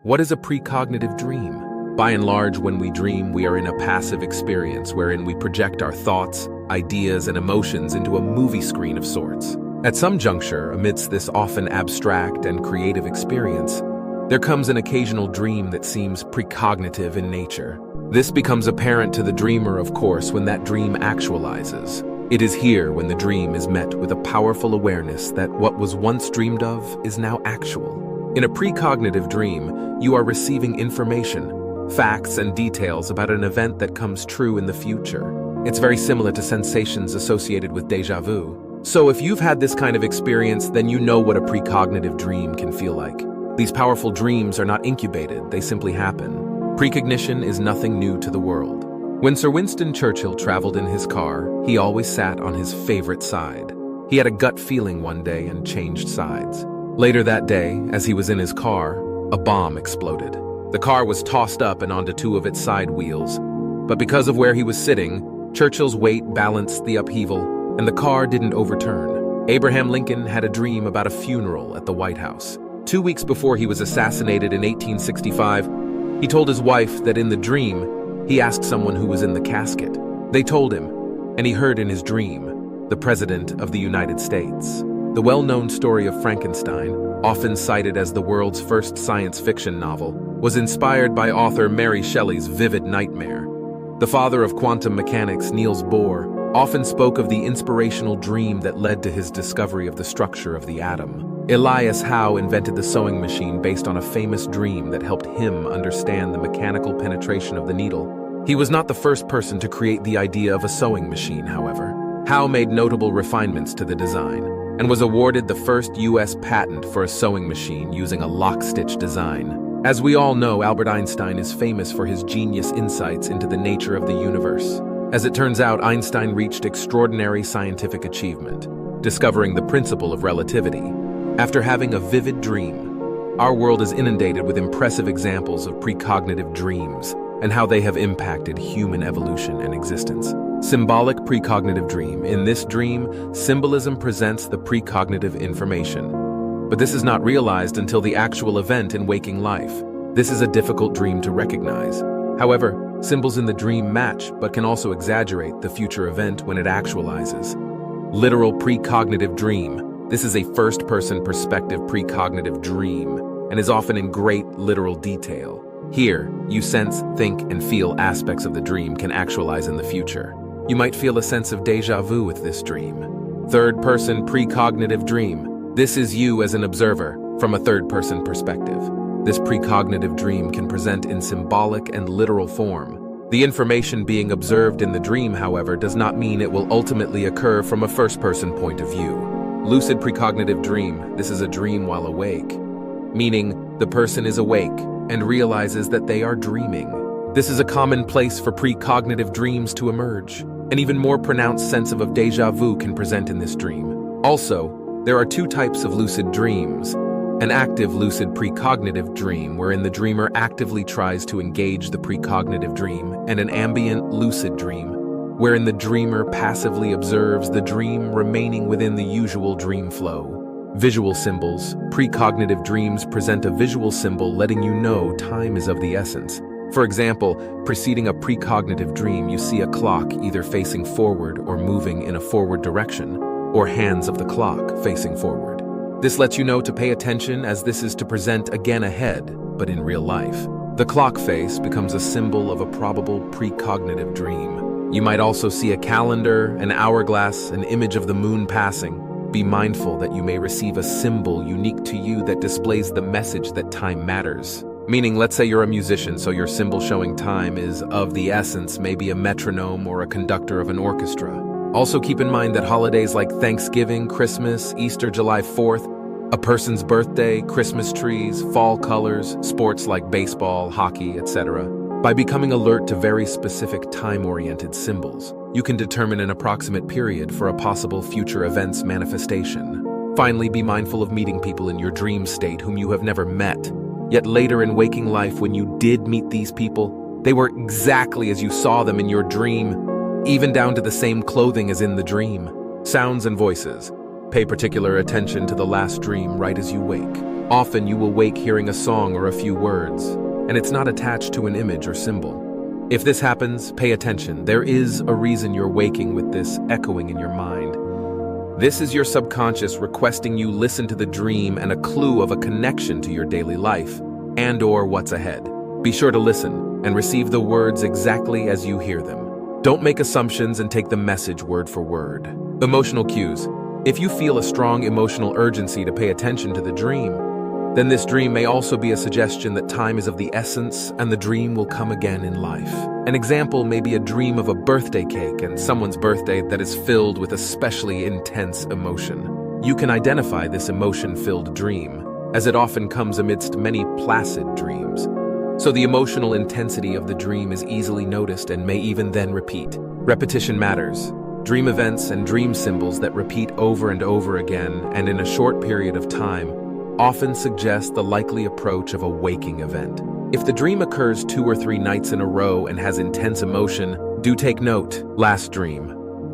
What is a precognitive dream? By and large, when we dream, we are in a passive experience wherein we project our thoughts, ideas, and emotions into a movie screen of sorts. At some juncture, amidst this often abstract and creative experience, there comes an occasional dream that seems precognitive in nature. This becomes apparent to the dreamer, of course, when that dream actualizes. It is here when the dream is met with a powerful awareness that what was once dreamed of is now actual. In a precognitive dream, you are receiving information, facts, and details about an event that comes true in the future. It's very similar to sensations associated with déjà vu. So if you've had this kind of experience, then you know what a precognitive dream can feel like. These powerful dreams are not incubated, they simply happen. Precognition is nothing new to the world. When Sir Winston Churchill traveled in his car, he always sat on his favorite side. He had a gut feeling one day and changed sides. Later that day, as he was in his car, a bomb exploded. The car was tossed up and onto two of its side wheels. But because of where he was sitting, Churchill's weight balanced the upheaval, and the car didn't overturn. Abraham Lincoln had a dream about a funeral at the White House. 2 weeks before he was assassinated in 1865, he told his wife that in the dream, he asked someone who was in the casket. They told him, and he heard in his dream, the President of the United States. The well-known story of Frankenstein, often cited as the world's first science fiction novel, was inspired by author Mary Shelley's vivid nightmare. The father of quantum mechanics, Niels Bohr, often spoke of the inspirational dream that led to his discovery of the structure of the atom. Elias Howe invented the sewing machine based on a famous dream that helped him understand the mechanical penetration of the needle. He was not the first person to create the idea of a sewing machine, however. Howe made notable refinements to the design and was awarded the first U.S. patent for a sewing machine using a lock-stitch design. As we all know, Albert Einstein is famous for his genius insights into the nature of the universe. As it turns out, Einstein reached extraordinary scientific achievement, discovering the principle of relativity. After having a vivid dream, our world is inundated with impressive examples of precognitive dreams and how they have impacted human evolution and existence. Symbolic precognitive dream. In this dream, symbolism presents the precognitive information. But this is not realized until the actual event in waking life. This is a difficult dream to recognize. However, symbols in the dream match but can also exaggerate the future event when it actualizes. Literal precognitive dream. This is a first-person perspective precognitive dream and is often in great literal detail. Here, you sense, think, and feel aspects of the dream can actualize in the future. You might feel a sense of déjà vu with this dream. Third-person precognitive dream. This is you as an observer from a third-person perspective. This precognitive dream can present in symbolic and literal form. The information being observed in the dream, however, does not mean it will ultimately occur from a first-person point of view. Lucid precognitive dream. This is a dream while awake, meaning the person is awake and realizes that they are dreaming. This is a common place for precognitive dreams to emerge. An even more pronounced sense of déjà vu can present in this dream. Also, there are two types of lucid dreams. An active lucid precognitive dream, wherein the dreamer actively tries to engage the precognitive dream, and an ambient lucid dream, wherein the dreamer passively observes the dream remaining within the usual dream flow. Visual symbols. Precognitive dreams present a visual symbol letting you know time is of the essence. For example, preceding a precognitive dream, you see a clock either facing forward or moving in a forward direction, or hands of the clock facing forward. This lets you know to pay attention, as this is to present again ahead, but in real life. The clock face becomes a symbol of a probable precognitive dream. You might also see a calendar, an hourglass, an image of the moon passing. Be mindful that you may receive a symbol unique to you that displays the message that time matters. Meaning, let's say you're a musician, so your symbol showing time is of the essence, maybe a metronome or a conductor of an orchestra. Also keep in mind that holidays like Thanksgiving, Christmas, Easter, July 4th, a person's birthday, Christmas trees, fall colors, sports like baseball, hockey, etc. By becoming alert to very specific time-oriented symbols, you can determine an approximate period for a possible future event's manifestation. Finally, be mindful of meeting people in your dream state whom you have never met. Yet later in waking life, when you did meet these people, they were exactly as you saw them in your dream, even down to the same clothing as in the dream. Sounds and voices. Pay particular attention to the last dream right as you wake. Often you will wake hearing a song or a few words, and it's not attached to an image or symbol. If this happens, pay attention. There is a reason you're waking with this echoing in your mind. This is your subconscious requesting you listen to the dream and a clue of a connection to your daily life and/or what's ahead. Be sure to listen and receive the words exactly as you hear them. Don't make assumptions and take the message word for word. Emotional cues. If you feel a strong emotional urgency to pay attention to the dream, then this dream may also be a suggestion that time is of the essence and the dream will come again in life. An example may be a dream of a birthday cake and someone's birthday that is filled with especially intense emotion. You can identify this emotion-filled dream, as it often comes amidst many placid dreams. So the emotional intensity of the dream is easily noticed and may even then repeat. Repetition matters. Dream events and dream symbols that repeat over and over again and in a short period of time often suggest the likely approach of a waking event. If the dream occurs 2 or 3 nights in a row and has intense emotion, do take note. Last dream.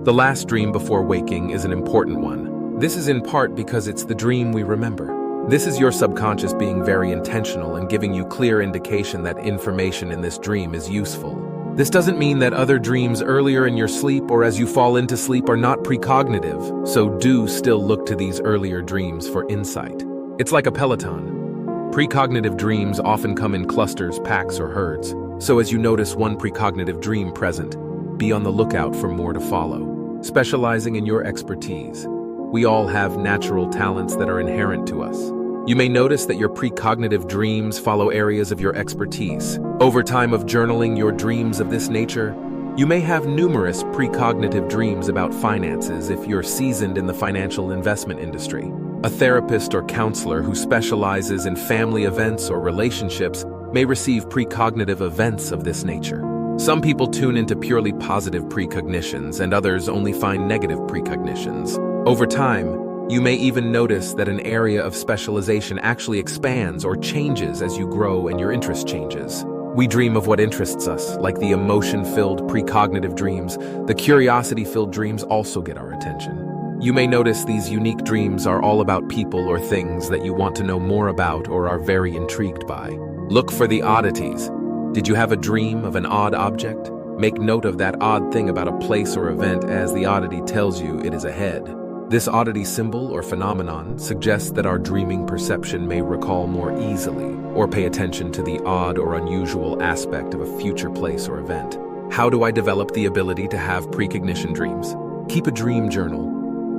The last dream before waking is an important one. This is in part because it's the dream we remember. This is your subconscious being very intentional and giving you clear indication that information in this dream is useful. This doesn't mean that other dreams earlier in your sleep or as you fall into sleep are not precognitive, so do still look to these earlier dreams for insight. It's like a peloton. Precognitive dreams often come in clusters, packs, or herds. So as you notice one precognitive dream present, be on the lookout for more to follow. Specializing in your expertise. We all have natural talents that are inherent to us. You may notice that your precognitive dreams follow areas of your expertise. Over time of journaling your dreams of this nature, you may have numerous precognitive dreams about finances if you're seasoned in the financial investment industry. A therapist or counselor who specializes in family events or relationships may receive precognitive events of this nature. Some people tune into purely positive precognitions and others only find negative precognitions. Over time, you may even notice that an area of specialization actually expands or changes as you grow and your interest changes. We dream of what interests us, like the emotion-filled precognitive dreams. The curiosity-filled dreams also get our attention. You may notice these unique dreams are all about people or things that you want to know more about or are very intrigued by. Look for the oddities. Did you have a dream of an odd object? Make note of that odd thing about a place or event as the oddity tells you it is ahead. This oddity symbol or phenomenon suggests that our dreaming perception may recall more easily or pay attention to the odd or unusual aspect of a future place or event. How do I develop the ability to have precognition dreams? Keep a dream journal.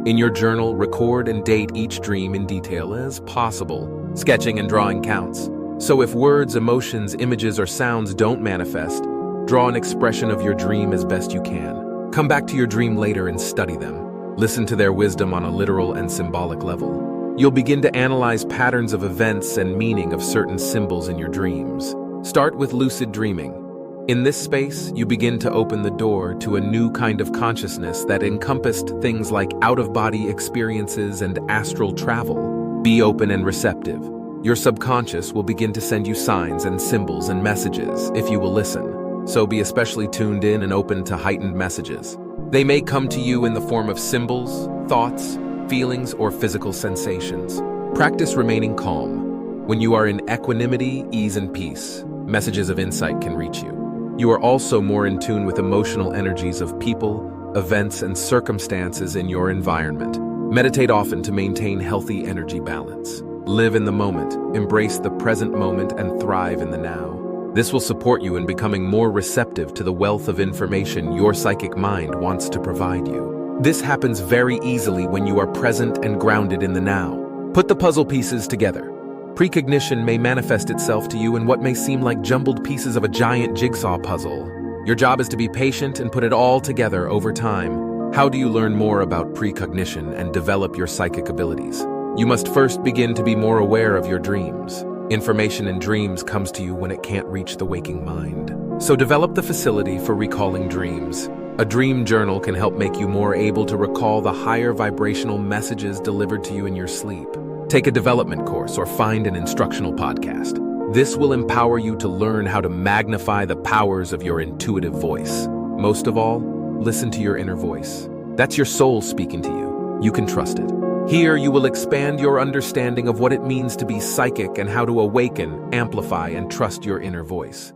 In your journal, record and date each dream in detail as possible. Sketching and drawing counts. So if words, emotions, images, or sounds don't manifest, draw an expression of your dream as best you can. Come back to your dream later and study them. Listen to their wisdom on a literal and symbolic level. You'll begin to analyze patterns of events and meaning of certain symbols in your dreams. Start with lucid dreaming. In this space, you begin to open the door to a new kind of consciousness that encompassed things like out-of-body experiences and astral travel. Be open and receptive. Your subconscious will begin to send you signs and symbols and messages if you will listen. So be especially tuned in and open to heightened messages. They may come to you in the form of symbols, thoughts, feelings, or physical sensations. Practice remaining calm. When you are in equanimity, ease, and peace, messages of insight can reach you. You are also more in tune with emotional energies of people, events, and circumstances in your environment. Meditate often to maintain healthy energy balance. Live in the moment, embrace the present moment, and thrive in the now. This will support you in becoming more receptive to the wealth of information your psychic mind wants to provide you. This happens very easily when you are present and grounded in the now. Put the puzzle pieces together. Precognition may manifest itself to you in what may seem like jumbled pieces of a giant jigsaw puzzle. Your job is to be patient and put it all together over time. How do you learn more about precognition and develop your psychic abilities? You must first begin to be more aware of your dreams. Information in dreams comes to you when it can't reach the waking mind. So develop the facility for recalling dreams. A dream journal can help make you more able to recall the higher vibrational messages delivered to you in your sleep. Take a development course or find an instructional podcast. This will empower you to learn how to magnify the powers of your intuitive voice. Most of all, listen to your inner voice. That's your soul speaking to you. You can trust it. Here you will expand your understanding of what it means to be psychic and how to awaken, amplify, and trust your inner voice.